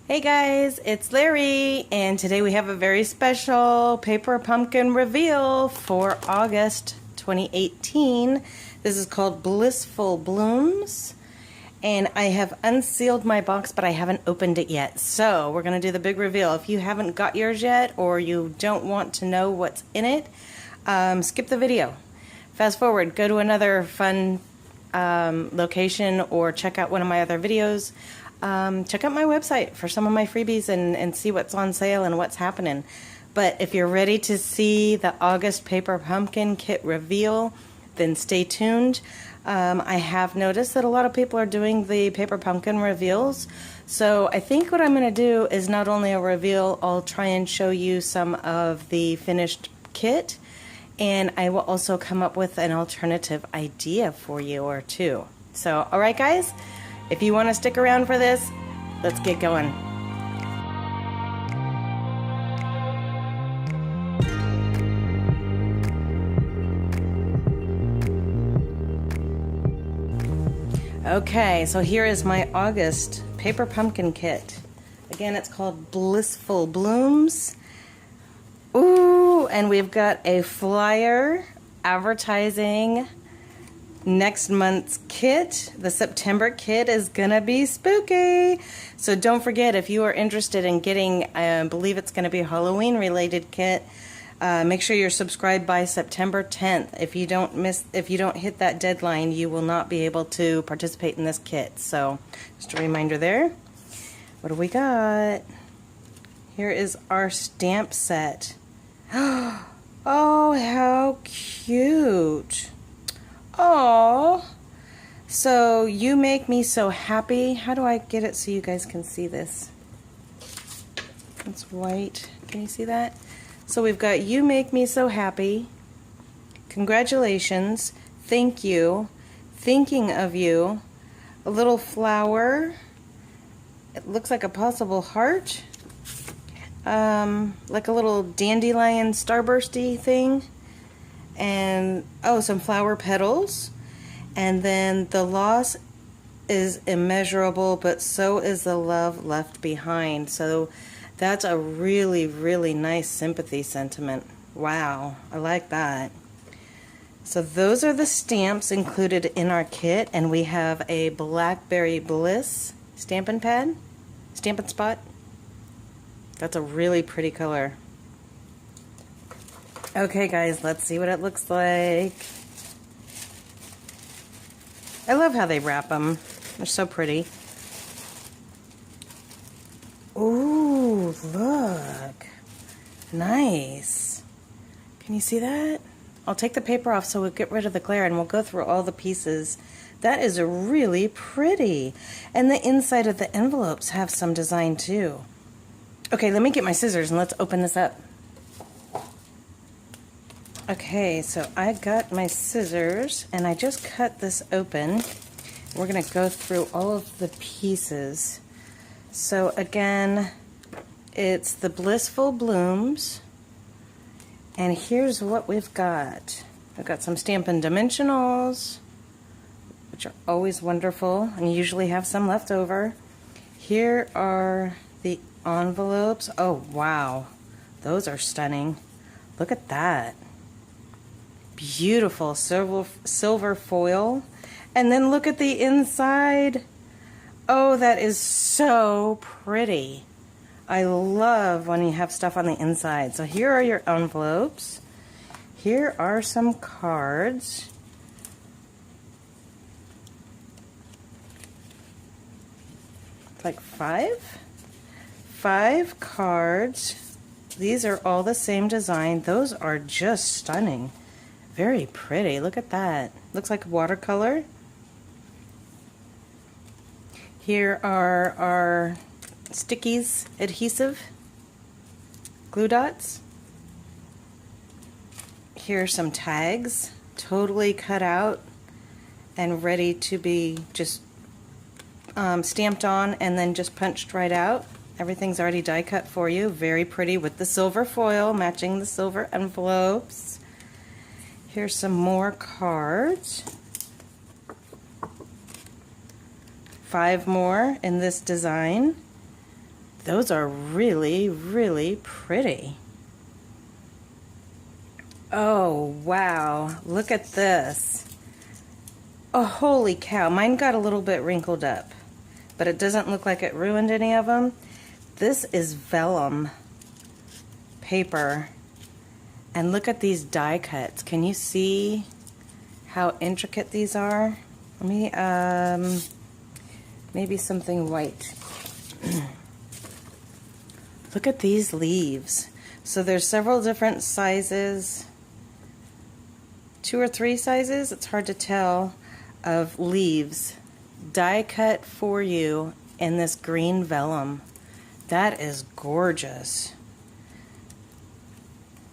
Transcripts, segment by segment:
Hey guys, it's Larry, and today we have a very special paper pumpkin reveal for August 2018. This is called Blissful Blooms, and I have unsealed my box, but I haven't opened it yet. So we're going to do the big reveal. If you haven't got yours yet, or you don't want to know what's in it, skip the video. Fast forward, go to another fun location, or check out one of my other videos. Check out my website for some of my freebies and see what's on sale and what's happening. But if you're ready to see the August paper pumpkin kit reveal, then stay tuned. I have noticed that a lot of people are doing the paper pumpkin reveals, so I think what I'm going to do is not only a reveal, I'll try and show you some of the finished kit, and I will also come up with an alternative idea for you or two. So, alright guys? If you want to stick around for this, let's get going. Okay, so here is my August paper pumpkin kit. Again, it's called Blissful Blooms. Ooh, and we've got a flyer advertising next month's kit. The September kit is gonna be spooky. So don't forget, if you are interested in getting, I believe it's gonna be a Halloween related kit, make sure you're subscribed by September 10th. If you don't hit that deadline, you will not be able to participate in this kit. So just a reminder there. What do we got? Here is our stamp set. Oh, how cute. Oh, so you make me so happy. How do I get it so you guys can see this? It's white. Can you see that? So we've got you make me so happy. Congratulations. Thank you. Thinking of you. A little flower. It looks like a possible heart. Like a little dandelion starbursty thing. And oh, some flower petals, and then the loss is immeasurable, but so is the love left behind. So that's a really, really nice sympathy sentiment. Wow, I like that. So those are the stamps included in our kit, and we have a Blackberry Bliss stamping pad, stamping spot. That's a really pretty color. Okay guys, let's see what it looks like. I love how they wrap them. They're so pretty. Ooh, look. Nice. Can you see that? I'll take the paper off so we'll get rid of the glare, and we'll go through all the pieces. That is really pretty. And the inside of the envelopes have some design too. Okay, let me get my scissors and let's open this up. Okay, so I got my scissors and I just cut this open. We're going to go through all of the pieces. So again, it's the Blissful Blooms, and here's what we've got. I've got some Stampin' Dimensionals, which are always wonderful, and usually have some left over. Here are the envelopes. Oh wow, those are stunning. Look at that. Beautiful silver foil, and then look at the inside. Oh, that is so pretty. I love when you have stuff on the inside. So here are your envelopes. Here are some cards. Like five cards. These are all the same design. Those are just stunning. Very pretty. Look at that. Looks like watercolor. Here are our stickies, adhesive, glue dots. Here are some tags, totally cut out and ready to be just stamped on and then just punched right out. Everything's already die cut for you. Very pretty with the silver foil matching the silver envelopes. Here's some more cards. 5 more in this design. Those are really, really pretty. Oh, wow. Look at this. Oh, holy cow. Mine got a little bit wrinkled up, but it doesn't look like it ruined any of them. This is vellum paper. And look at these die cuts. Can you see how intricate these are? Let me, maybe something white. Look at these leaves. So there's several different sizes, 2 or 3 sizes, it's hard to tell, of leaves die cut for you in this green vellum. That is gorgeous.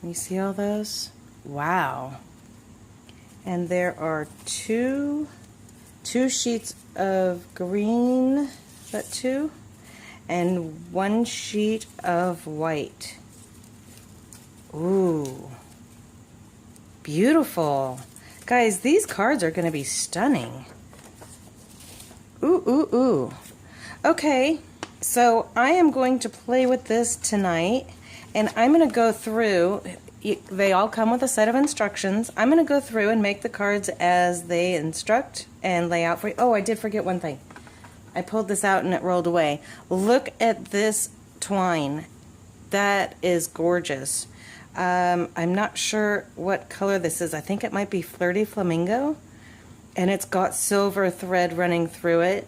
You see all those? Wow. And there are two sheets of green, is that 2? And 1 sheet of white. Ooh. Beautiful. Guys, these cards are going to be stunning. Ooh, ooh, ooh. Okay, so I am going to play with this tonight, and I'm going to go through. They all come with a set of instructions. I'm going to go through and make the cards as they instruct and lay out for you. Oh, I did forget one thing. I pulled this out and it rolled away. Look at this twine. That is gorgeous. I'm not sure what color this is. I think it might be Flirty Flamingo. And it's got silver thread running through it.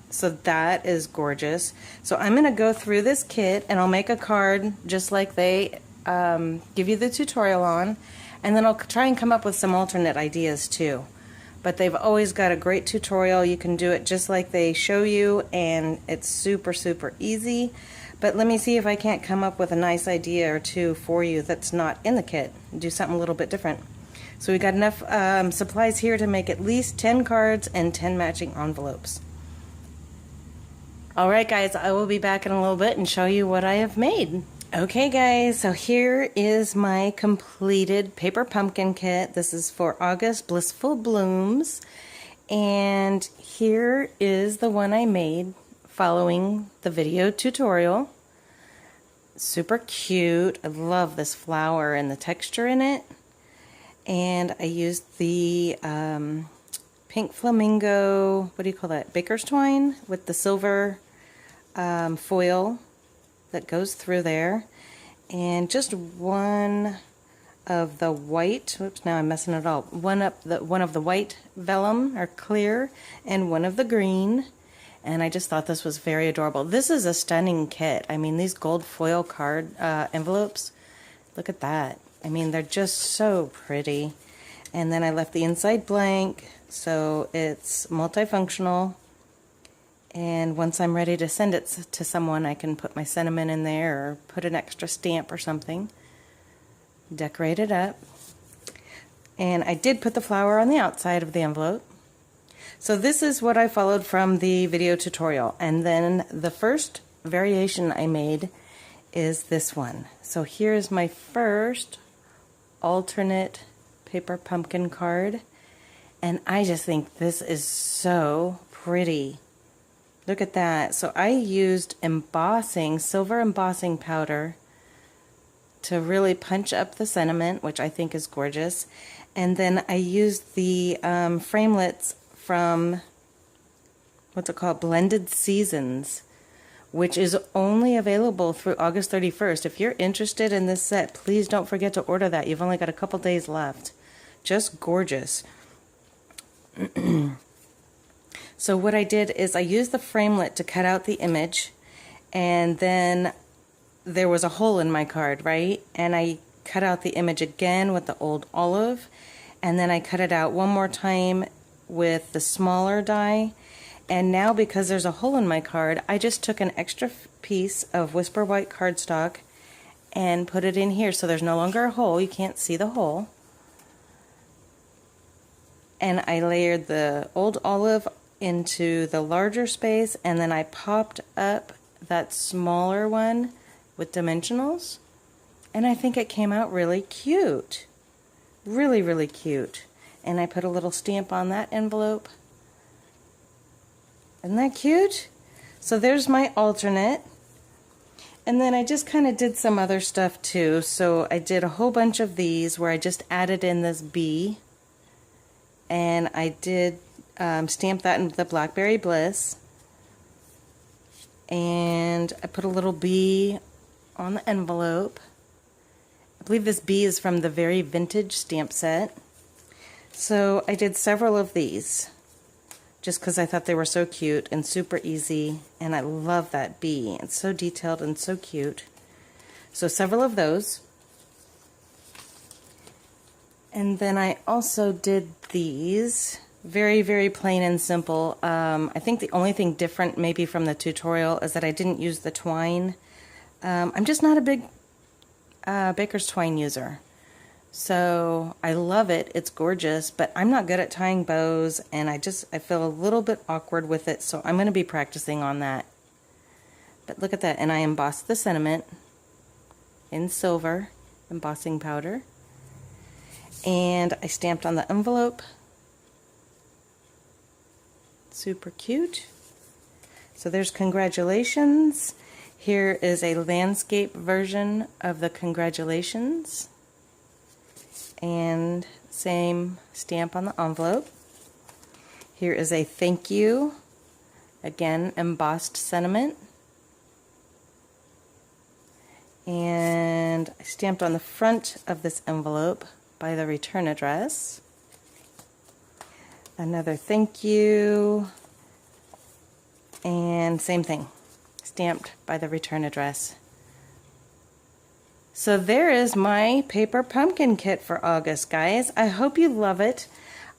So that is gorgeous. So I'm going to go through this kit and I'll make a card just like they give you the tutorial on. And then I'll try and come up with some alternate ideas too. But they've always got a great tutorial. You can do it just like they show you, and it's super, super easy. But let me see if I can't come up with a nice idea or two for you that's not in the kit. Do something a little bit different. So we got enough supplies here to make at least 10 cards and 10 matching envelopes. Alright guys, I will be back in a little bit and show you what I have made. Okay guys, so here is my completed paper pumpkin kit. This is for August Blissful Blooms. And here is the one I made following the video tutorial. Super cute. I love this flower and the texture in it. And I used the pink flamingo, what do you call that, baker's twine with the silver foil that goes through there, and just one of the white, oops, now I'm messing it all, one of the white vellum or clear and one of the green. And I just thought this was very adorable. This is a stunning kit. I mean, these gold foil card envelopes, look at that. I mean, they're just so pretty. And then I left the inside blank, so it's multifunctional. And once I'm ready to send it to someone, I can put my sentiment in there or put an extra stamp or something. Decorate it up. And I did put the flower on the outside of the envelope. So this is what I followed from the video tutorial. And then the first variation I made is this one. So here's my first alternate paper pumpkin card. And I just think this is so pretty. Look at that. So I used embossing, silver embossing powder to really punch up the sentiment, which I think is gorgeous. And then I used the framelits from, what's it called, Blended Seasons, which is only available through August 31st. If you're interested in this set, please don't forget to order that. You've only got a couple days left. Just gorgeous. So what I did is I used the framelit to cut out the image, and then there was a hole in my card, right? And I cut out the image again with the old olive, and then I cut it out one more time with the smaller die. And now, because there's a hole in my card, I just took an extra piece of Whisper White cardstock and put it in here, so there's no longer a hole. You can't see the hole. And I layered the old olive into the larger space, and then I popped up that smaller one with dimensionals, and I think it came out really cute. Really, really cute. And I put a little stamp on that envelope. Isn't that cute? So there's my alternate. And then I just kind of did some other stuff too. So I did a whole bunch of these where I just added in this bee. And I did stamp that into the Blackberry Bliss. And I put a little bee on the envelope. I believe this bee is from the Very Vintage stamp set. So I did several of these just because I thought they were so cute and super easy, and I love that bee. It's so detailed and so cute. So several of those. And then I also did these, very, very plain and simple. I think the only thing different maybe from the tutorial is that I didn't use the twine. I'm just not a big baker's twine user. So I love it, it's gorgeous, but I'm not good at tying bows, and I feel a little bit awkward with it, so I'm going to be practicing on that. But look at that, and I embossed the sentiment in silver embossing powder, and I stamped on the envelope. Super cute. So there's congratulations. Here is a landscape version of the congratulations. And same stamp on the envelope. Here is a thank you, again embossed sentiment, and I stamped on the front of this envelope by the return address. Another thank you, and same thing, stamped by the return address. So there is my paper pumpkin kit for August, guys. I hope you love it.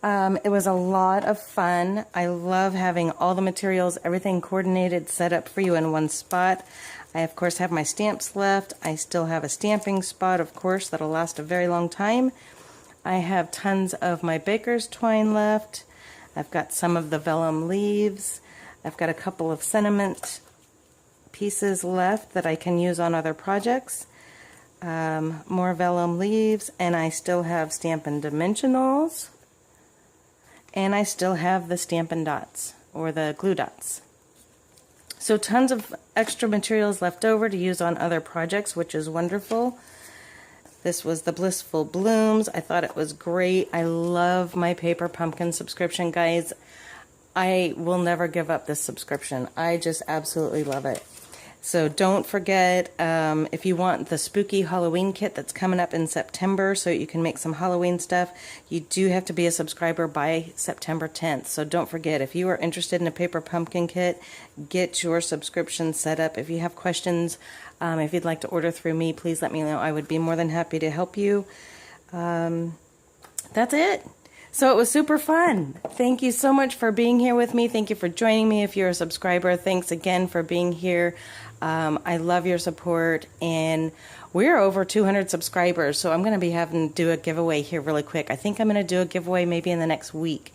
It was a lot of fun. I love having all the materials, everything coordinated, set up for you in one spot. I, of course, have my stamps left. I still have a stamping spot, of course, that'll last a very long time. I have tons of my baker's twine left. I've got some of the vellum leaves. I've got a couple of sentiment pieces left that I can use on other projects. More vellum leaves, and I still have Stampin' Dimensionals, and I still have the Stampin' Dots, or the glue dots. So tons of extra materials left over to use on other projects, which is wonderful. This was the Blissful Blooms. I thought it was great. I love my paper pumpkin subscription, guys. I will never give up this subscription. I just absolutely love it. So don't forget, if you want the spooky Halloween kit that's coming up in September so you can make some Halloween stuff, you do have to be a subscriber by September 10th. So don't forget, if you are interested in a paper pumpkin kit, get your subscription set up. If you have questions, if you'd like to order through me, please let me know. I would be more than happy to help you. That's it. So it was super fun. Thank you so much for being here with me. Thank you for joining me if you're a subscriber. Thanks again for being here. I love your support, and we're over 200 subscribers, so I'm going to be having to do a giveaway here really quick. I think I'm going to do a giveaway maybe in the next week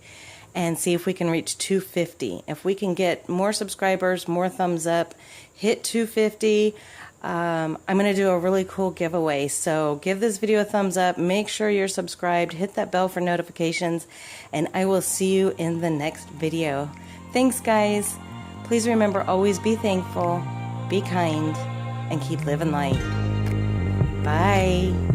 and see if we can reach 250. If we can get more subscribers, more thumbs up, hit 250, I'm going to do a really cool giveaway. So give this video a thumbs up, make sure you're subscribed, hit that bell for notifications, and I will see you in the next video. Thanks, guys. Please remember, always be thankful, be kind, and keep living light. Bye.